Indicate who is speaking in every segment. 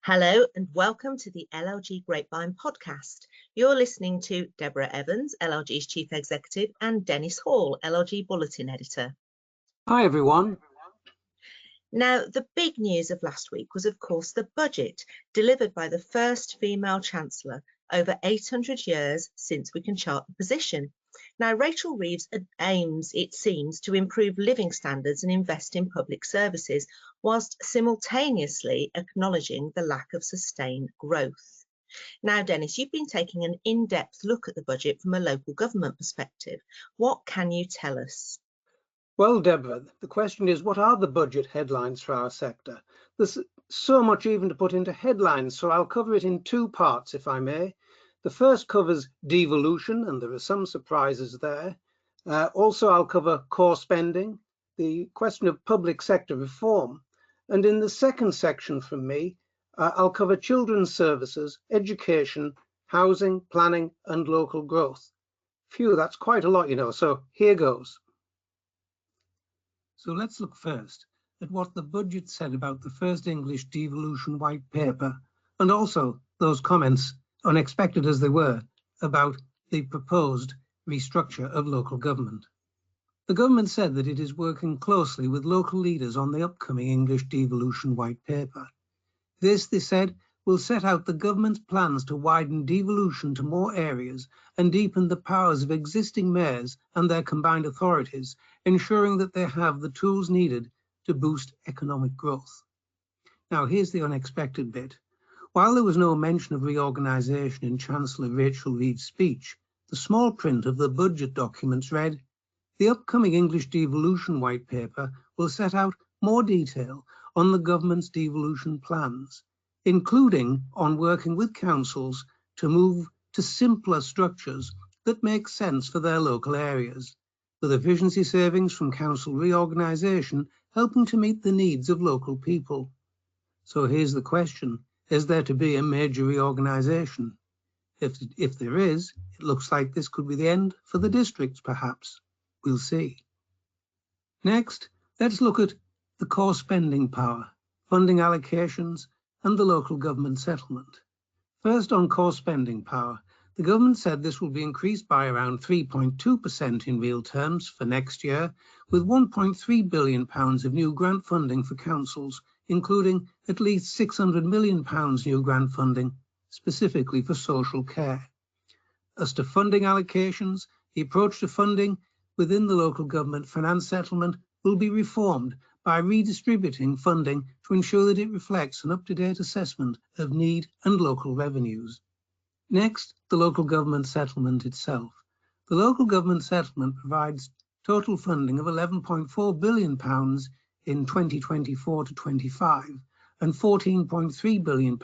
Speaker 1: Hello and welcome to the LLG Grapevine podcast. You're listening to Deborah Evans, LLG's Chief Executive, and Dennis Hall, LLG Bulletin Editor.
Speaker 2: Hi everyone.
Speaker 1: Now, the big news of last week was, of course, the budget delivered by the first female Chancellor over 800 years since we can chart the position. Now, Rachel Reeves aims, it seems, to improve living standards and invest in public services, whilst simultaneously acknowledging the lack of sustained growth. Now, Dennis, you've been taking an in-depth look at the budget from a local government perspective. What can you tell us?
Speaker 2: Well, Deborah, the question is, what are the budget headlines for our sector? There's so much even to put into headlines, so I'll cover it in two parts, if I may. The first covers devolution, and there are some surprises there. Also, I'll cover core spending, the question of public sector reform. And in the second section from me, I'll cover children's services, education, housing, planning, and local growth. Phew, that's quite a lot, you know, so here goes. So let's look first at what the budget said about the first English devolution white paper, and also those comments, unexpected as they were, about the proposed restructure of local government. The government said that it is working closely with local leaders on the upcoming English devolution white paper. This, they said, will set out the government's plans to widen devolution to more areas and deepen the powers of existing mayors and their combined authorities, ensuring that they have the tools needed to boost economic growth. Now, here's the unexpected bit. While there was no mention of reorganisation in Chancellor Rachel Reeves' speech, the small print of the budget documents read, "The upcoming English devolution white paper will set out more detail on the government's devolution plans, including on working with councils to move to simpler structures that make sense for their local areas, with efficiency savings from council reorganisation helping to meet the needs of local people." So here's the question. Is there to be a major reorganisation? If there is, it looks like this could be the end for the districts, perhaps. We'll see. Next, let's look at the core spending power, funding allocations, and the local government settlement. First, on core spending power, the government said this will be increased by around 3.2% in real terms for next year, with £1.3 billion of new grant funding for councils, including at least £600 million new grant funding specifically for social care. As to funding allocations, the approach to funding within the local government finance settlement will be reformed by redistributing funding to ensure that it reflects an up-to-date assessment of need and local revenues. Next, the local government settlement itself. The local government settlement provides total funding of £11.4 billion in 2024 to 25 and £14.3 billion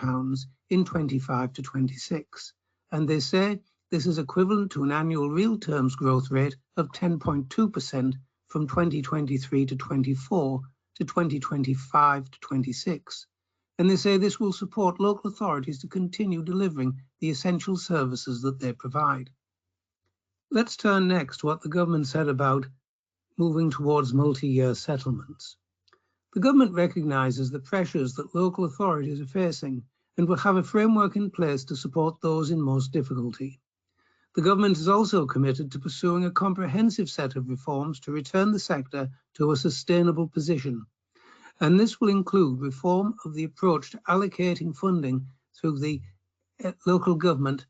Speaker 2: in 25 to 26. And they say this is equivalent to an annual real terms growth rate of 10.2% from 2023 to 24 to 2025 to 26. And they say this will support local authorities to continue delivering the essential services that they provide. Let's turn next to what the government said about moving towards multi-year settlements. The government recognises the pressures that local authorities are facing and will have a framework in place to support those in most difficulty. The government is also committed to pursuing a comprehensive set of reforms to return the sector to a sustainable position. And this will include reform of the approach to allocating funding through the local government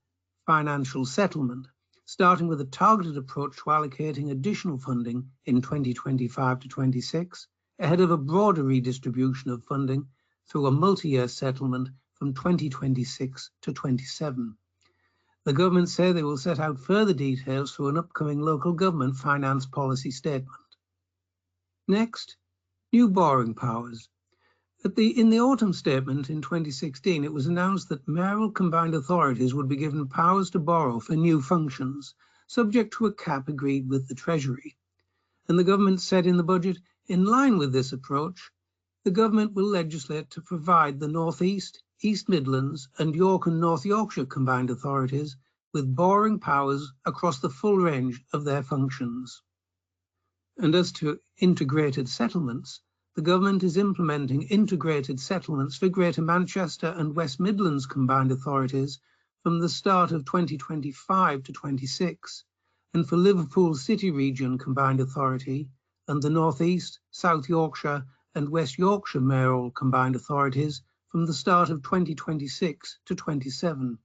Speaker 2: financial settlement, starting with a targeted approach to allocating additional funding in 2025 to 26, ahead of a broader redistribution of funding through a multi-year settlement from 2026 to 27. The government say they will set out further details through an upcoming local government finance policy statement. Next, new borrowing powers. In the autumn statement in 2016, it was announced that mayoral combined authorities would be given powers to borrow for new functions, subject to a cap agreed with the Treasury. And the government said in the budget, in line with this approach, the government will legislate to provide the North East, East Midlands and York and North Yorkshire combined authorities with borrowing powers across the full range of their functions. And as to integrated settlements, the government is implementing integrated settlements for Greater Manchester and West Midlands combined authorities from the start of 2025 to 26, and for Liverpool City Region Combined Authority and the North East, South Yorkshire and West Yorkshire Mayoral Combined Authorities from the start of 2026 to 27.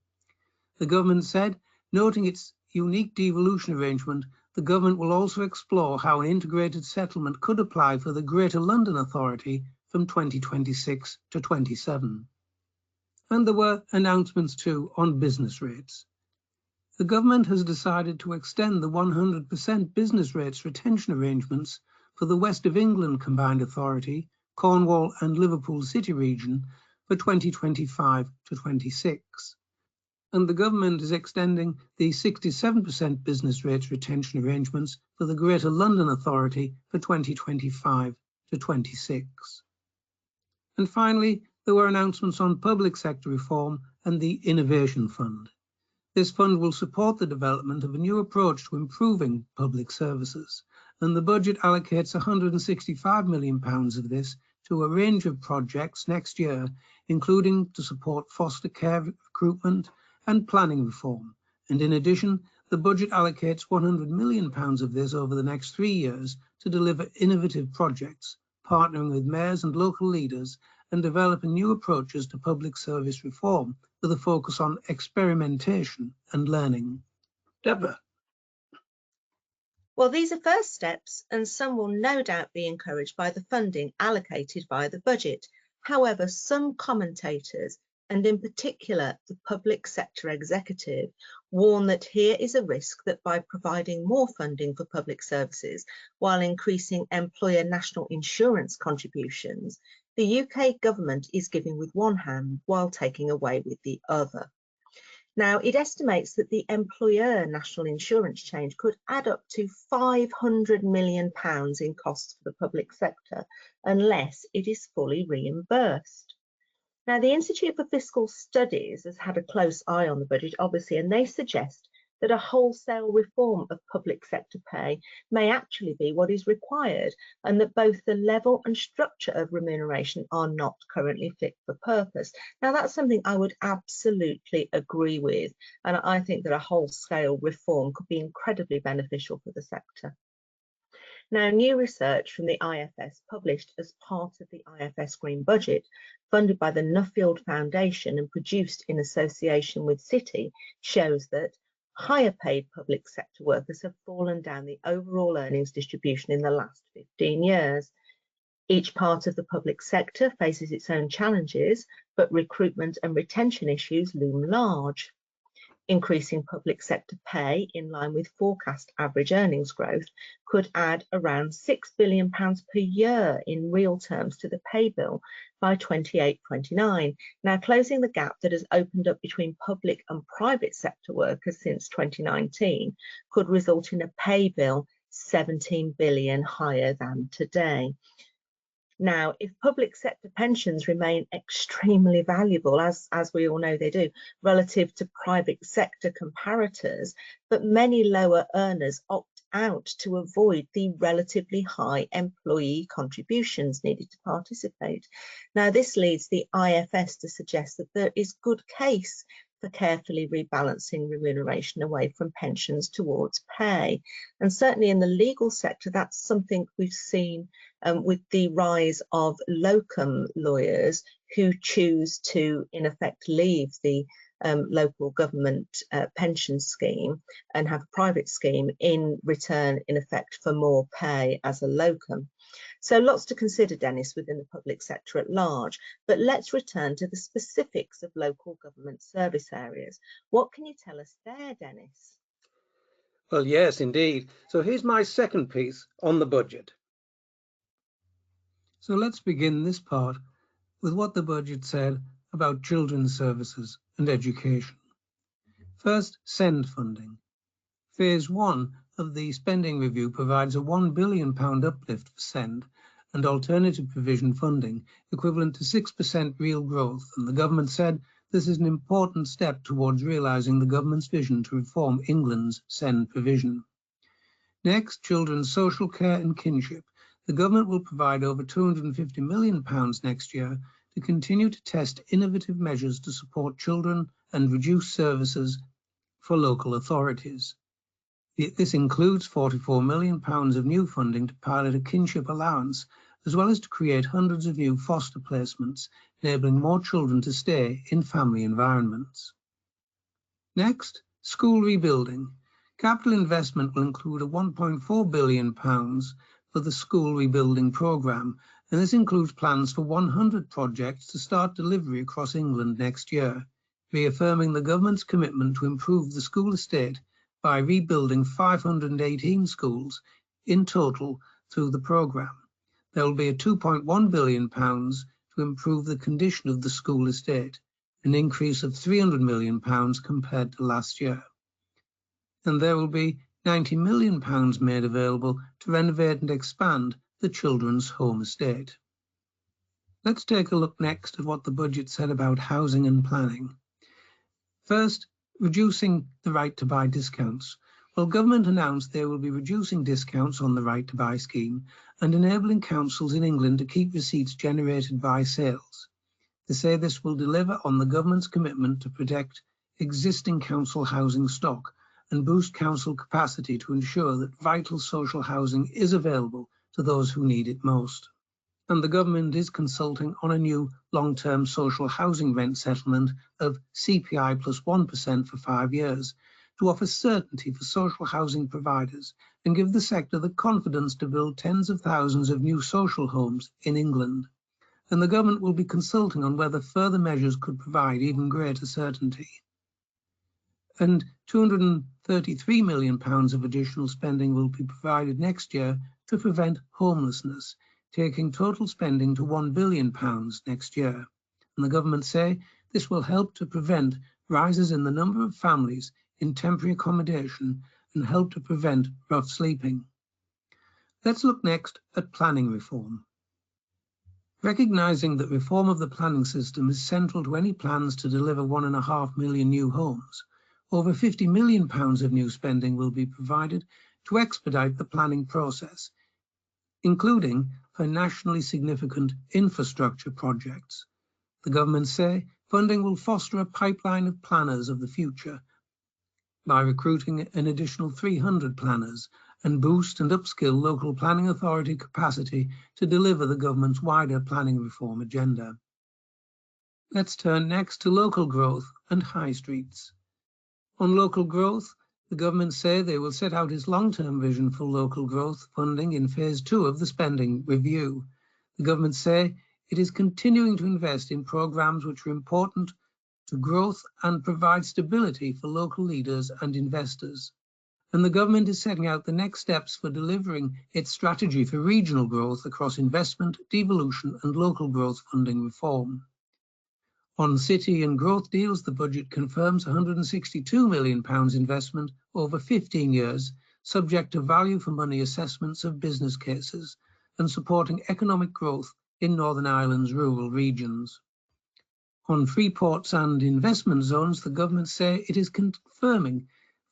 Speaker 2: The government said, noting its unique devolution arrangement, the government will also explore how an integrated settlement could apply for the Greater London Authority from 2026 to 27. And there were announcements too on business rates. The government has decided to extend the 100% business rates retention arrangements for the West of England Combined Authority, Cornwall and Liverpool City Region for 2025 to 26. And the government is extending the 67% business rates retention arrangements for the Greater London Authority for 2025 to 26. And finally, there were announcements on public sector reform and the Innovation Fund. This fund will support the development of a new approach to improving public services, and the budget allocates £165 million of this to a range of projects next year, including to support foster care recruitment and planning reform. And in addition, the budget allocates £100 million of this over the next 3 years to deliver innovative projects, partnering with mayors and local leaders and developing new approaches to public service reform with a focus on experimentation and learning. Deborah.
Speaker 1: Well, these are first steps, and some will no doubt be encouraged by the funding allocated via the budget. However, some commentators, and in particular the public sector executive, warn that here is a risk that by providing more funding for public services while increasing employer national insurance contributions, the UK government is giving with one hand while taking away with the other. Now, it estimates that the employer national insurance change could add up to £500 million in costs for the public sector unless it is fully reimbursed. Now, the Institute for Fiscal Studies has had a close eye on the budget, obviously, and they suggest that a wholesale reform of public sector pay may actually be what is required, and that both the level and structure of remuneration are not currently fit for purpose. Now, that's something I would absolutely agree with, and I think that a wholesale reform could be incredibly beneficial for the sector. Now, new research from the IFS published as part of the IFS Green Budget, funded by the Nuffield Foundation and produced in association with Citi, shows that higher paid public sector workers have fallen down the overall earnings distribution in the last 15 years. Each part of the public sector faces its own challenges, but recruitment and retention issues loom large. Increasing public sector pay in line with forecast average earnings growth could add around £6 billion per year in real terms to the pay bill by 28-29. Now, closing the gap that has opened up between public and private sector workers since 2019 could result in a pay bill 17 billion higher than today. Now, if public sector pensions remain extremely valuable, as we all know they do, relative to private sector comparators, but many lower earners opt out to avoid the relatively high employee contributions needed to participate. Now, this leads the IFS to suggest that there is good case for carefully rebalancing remuneration away from pensions towards pay. And certainly in the legal sector, that's something we've seen with the rise of locum lawyers who choose to, in effect, leave the local government pension scheme and have a private scheme in return, in effect, for more pay as a locum. So lots to consider, Dennis, within the public sector at large, but let's return to the specifics of local government service areas. What can you tell us there, Dennis?
Speaker 2: Well, yes, indeed. So here's my second piece on the budget. So let's begin this part with what the budget said about children's services and education. First, SEND funding. Phase 1 of the spending review provides a £1 billion uplift for SEND and alternative provision funding equivalent to 6% real growth, and the government said this is an important step towards realising the government's vision to reform England's SEND provision. Next, children's social care and kinship. the government will provide over £250 million next year to continue to test innovative measures to support children and reduce services for local authorities. This includes £44 million of new funding to pilot a kinship allowance, as well as to create hundreds of new foster placements, enabling more children to stay in family environments. Next, school rebuilding. Capital investment will include a £1.4 billion for the school rebuilding programme, and this includes plans for 100 projects to start delivery across England next year, reaffirming the government's commitment to improve the school estate by rebuilding 518 schools in total through the programme. There will be a £2.1 billion to improve the condition of the school estate, an increase of £300 million compared to last year. And there will be £90 million made available to renovate and expand the children's home estate. Let's take a look next at what the budget said about housing and planning. First, reducing the right to buy discounts. Well, government announced they will be reducing discounts on the right to buy scheme and enabling councils in England to keep receipts generated by sales. They say this will deliver on the government's commitment to protect existing council housing stock and boost council capacity to ensure that vital social housing is available to those who need it most. And the government is consulting on a new long-term social housing rent settlement of CPI plus 1% for 5 years to offer certainty for social housing providers and give the sector the confidence to build tens of thousands of new social homes in England. And the government will be consulting on whether further measures could provide even greater certainty. And £233 million of additional spending will be provided next year to prevent homelessness, taking total spending to £1 billion next year. And the government say this will help to prevent rises in the number of families in temporary accommodation and help to prevent rough sleeping. Let's look next at planning reform. Recognising that reform of the planning system is central to any plans to deliver 1.5 million new homes, over £50 million of new spending will be provided to expedite the planning process, including for nationally significant infrastructure projects. The government say funding will foster a pipeline of planners of the future by recruiting an additional 300 planners and boost and upskill local planning authority capacity to deliver the government's wider planning reform agenda. Let's turn next to local growth and high streets. On local growth, the government say they will set out its long-term vision for local growth funding in phase 2 of the spending review. The government say it is continuing to invest in programmes which are important to growth and provide stability for local leaders and investors. And the government is setting out the next steps for delivering its strategy for regional growth across investment, devolution and local growth funding reform. On city and growth deals, the budget confirms £162 million investment over 15 years, subject to value for money assessments of business cases and supporting economic growth in Northern Ireland's rural regions. On free ports and investment zones, the government say it is confirming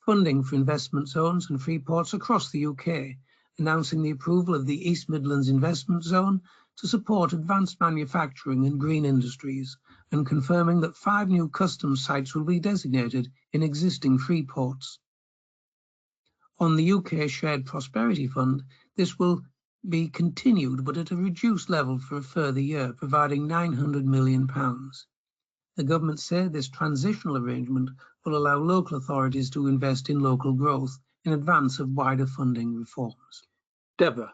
Speaker 2: funding for investment zones and free ports across the UK, announcing the approval of the East Midlands Investment Zone to support advanced manufacturing and green industries, and confirming that 5 new customs sites will be designated in existing free ports. On the UK Shared Prosperity Fund, this will be continued but at a reduced level for a further year, providing £900 million. The government said this transitional arrangement will allow local authorities to invest in local growth in advance of wider funding reforms. Deborah.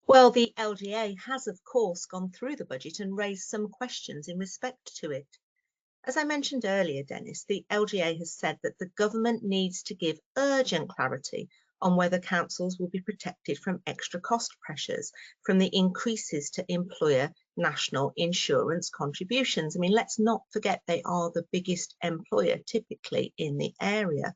Speaker 1: Well, the LGA has, of course, gone through the budget and raised some questions in respect to it. As I mentioned earlier, Dennis, the LGA has said that the government needs to give urgent clarity on whether councils will be protected from extra cost pressures from the increases to employer national insurance contributions. I mean, let's not forget they are the biggest employer typically in the area.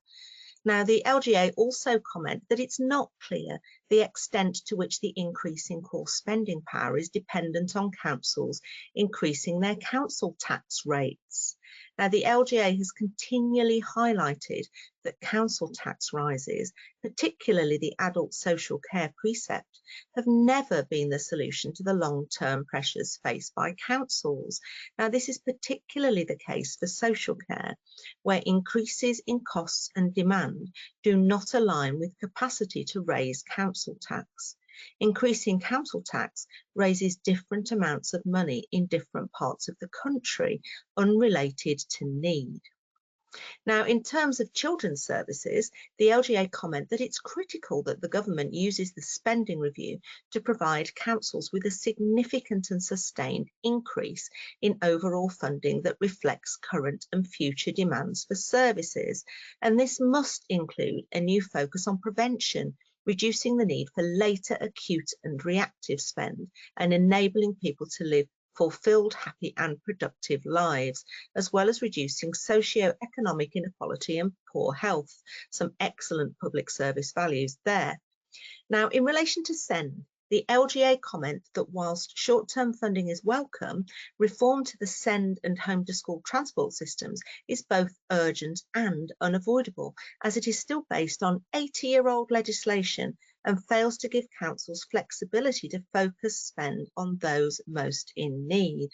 Speaker 1: Now, the LGA also comment that it's not clear the extent to which the increase in core spending power is dependent on councils increasing their council tax rates. Now, the LGA has continually highlighted that council tax rises, particularly the adult social care precept, have never been the solution to the long-term pressures faced by councils. Now, this is particularly the case for social care, where increases in costs and demand do not align with capacity to raise council tax. Increasing council tax raises different amounts of money in different parts of the country, unrelated to need. Now, in terms of children's services, the LGA comment that it's critical that the government uses the spending review to provide councils with a significant and sustained increase in overall funding that reflects current and future demands for services. And this must include a new focus on prevention, reducing the need for later acute and reactive spend, and enabling people to live fulfilled, happy and productive lives, as well as reducing socio-economic inequality and poor health. Some excellent public service values there. Now, in relation to SEND, the LGA comment that whilst short-term funding is welcome, reform to the SEND and home to school transport systems is both urgent and unavoidable, as it is still based on 80-year-old legislation and fails to give councils flexibility to focus spend on those most in need.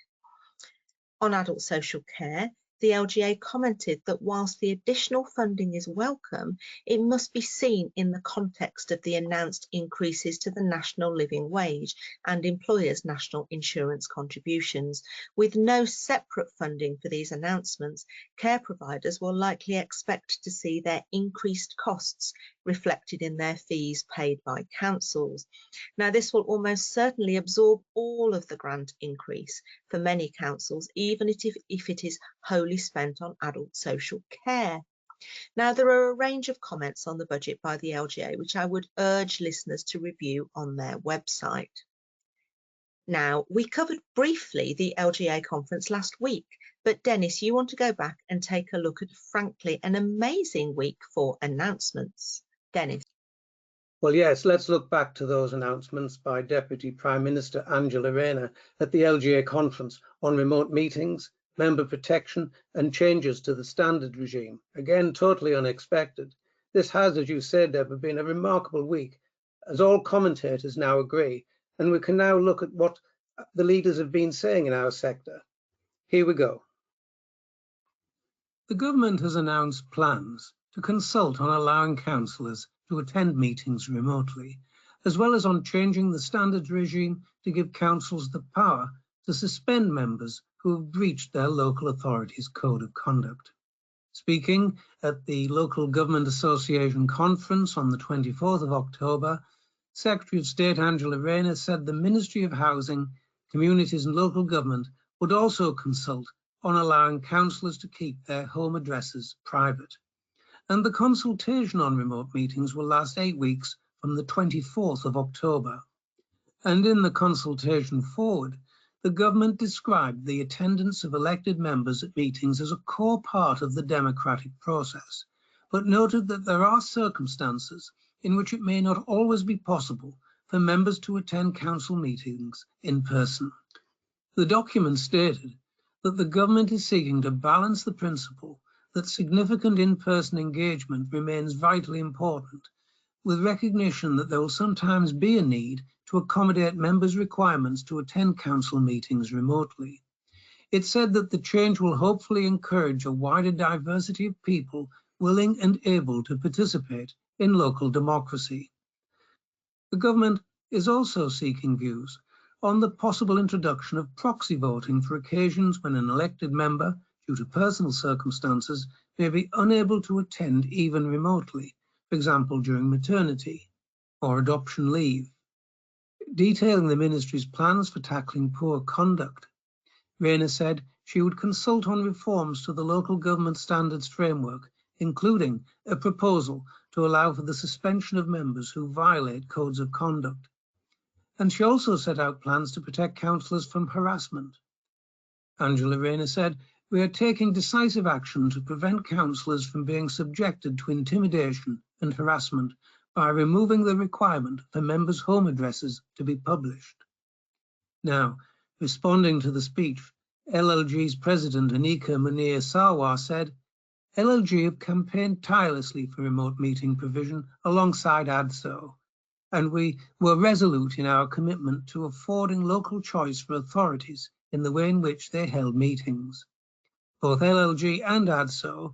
Speaker 1: On adult social care, the LGA commented that whilst the additional funding is welcome, it must be seen in the context of the announced increases to the national living wage and employers' national insurance contributions. With no separate funding for these announcements, care providers will likely expect to see their increased costs reflected in their fees paid by councils. Now, this will almost certainly absorb all of the grant increase for many councils, even if it is wholly spent on adult social care. Now, there are a range of comments on the budget by the LGA, which I would urge listeners to review on their website. Now, we covered briefly the LGA conference last week, but Dennis, you want to go back and take a look at, frankly, an amazing week for announcements. Dennis.
Speaker 2: Well, yes, let's look back to those announcements by Deputy Prime Minister Angela Rayner at the LGA conference on remote meetings, member protection and changes to the standard regime. Again, totally unexpected. This has, as you said, Deborah, been a remarkable week, as all commentators now agree, and we can now look at what the leaders have been saying in our sector. Here we go. The government has announced plans to consult on allowing councillors to attend meetings remotely, as well as on changing the standards regime to give councils the power to suspend members who have breached their local authority's code of conduct. Speaking at the Local Government Association conference on the 24th of October, Secretary of State Angela Rayner said the Ministry of Housing, Communities and Local Government would also consult on allowing councillors to keep their home addresses private. And the consultation on remote meetings will last 8 weeks from the 24th of October. And in the consultation forward, the government described the attendance of elected members at meetings as a core part of the democratic process, but noted that there are circumstances in which it may not always be possible for members to attend council meetings in person. The document stated that the government is seeking to balance the principle that significant in-person engagement remains vitally important, with recognition that there will sometimes be a need to accommodate members' requirements to attend council meetings remotely. It said that the change will hopefully encourage a wider diversity of people willing and able to participate in local democracy. The government is also seeking views on the possible introduction of proxy voting for occasions when an elected member, due to personal circumstances, may be unable to attend even remotely, for example, during maternity or adoption leave. Detailing the ministry's plans for tackling poor conduct, Rayner said she would consult on reforms to the local government standards framework, including a proposal to allow for the suspension of members who violate codes of conduct. And she also set out plans to protect councillors from harassment. Angela Rayner said, "We are taking decisive action to prevent councillors from being subjected to intimidation and harassment by removing the requirement for members' home addresses to be published." Now, responding to the speech, LLG's president, Anika Munir Sarwar, said, LLG have campaigned tirelessly for remote meeting provision alongside ADSO, and we were resolute in our commitment to affording local choice for authorities in the way in which they held meetings. Both LLG and ADSO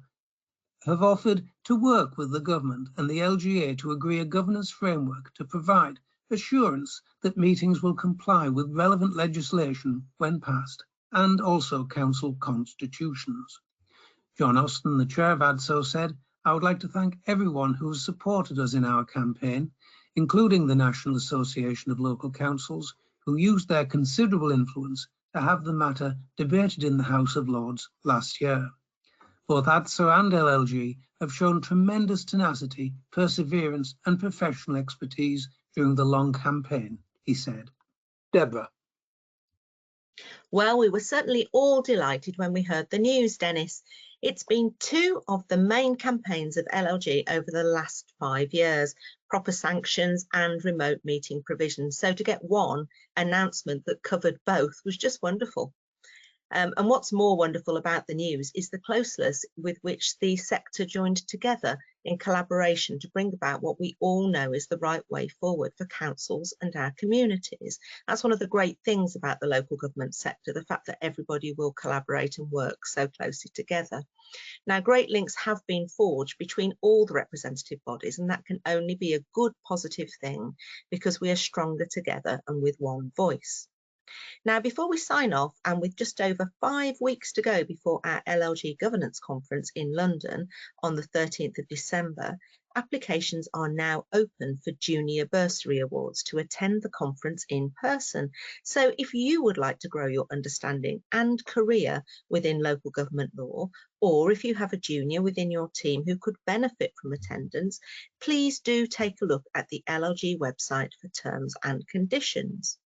Speaker 2: have offered to work with the government and the LGA to agree a governance framework to provide assurance that meetings will comply with relevant legislation when passed, and also council constitutions. John Austin, the chair of ADSO, said, I would like to thank everyone who has supported us in our campaign, including the National Association of Local Councils, who used their considerable influence to have the matter debated in the House of Lords last year. Both ADSO and LLG have shown tremendous tenacity, perseverance and professional expertise during the long campaign, he said. Deborah.
Speaker 1: Well, we were certainly all delighted when we heard the news, Dennis. It's been two of the main campaigns of LLG over the last 5 years, proper sanctions and remote meeting provisions. So to get one announcement that covered both was just wonderful. And what's more wonderful about the news is the closeness with which the sector joined together in collaboration to bring about what we all know is the right way forward for councils and our communities. That's one of the great things about the local government sector, the fact that everybody will collaborate and work so closely together. Now, great links have been forged between all the representative bodies, and that can only be a good, positive thing because we are stronger together and with one voice. Now, before we sign off, and with just over 5 weeks to go before our LLG Governance Conference in London on the 13th of December, applications are now open for Junior Bursary Awards to attend the conference in person. So if you would like to grow your understanding and career within local government law, or if you have a junior within your team who could benefit from attendance, please do take a look at the LLG website for terms and conditions.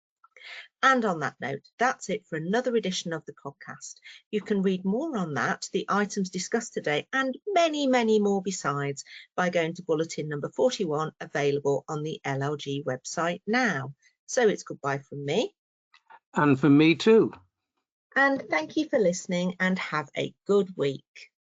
Speaker 1: And on that note, that's it for another edition of the podcast. You can read more on that, the items discussed today, and many, many more besides by going to bulletin number 41, available on the LLG website now. So it's goodbye from me.
Speaker 2: And from me too.
Speaker 1: And thank you for listening and have a good week.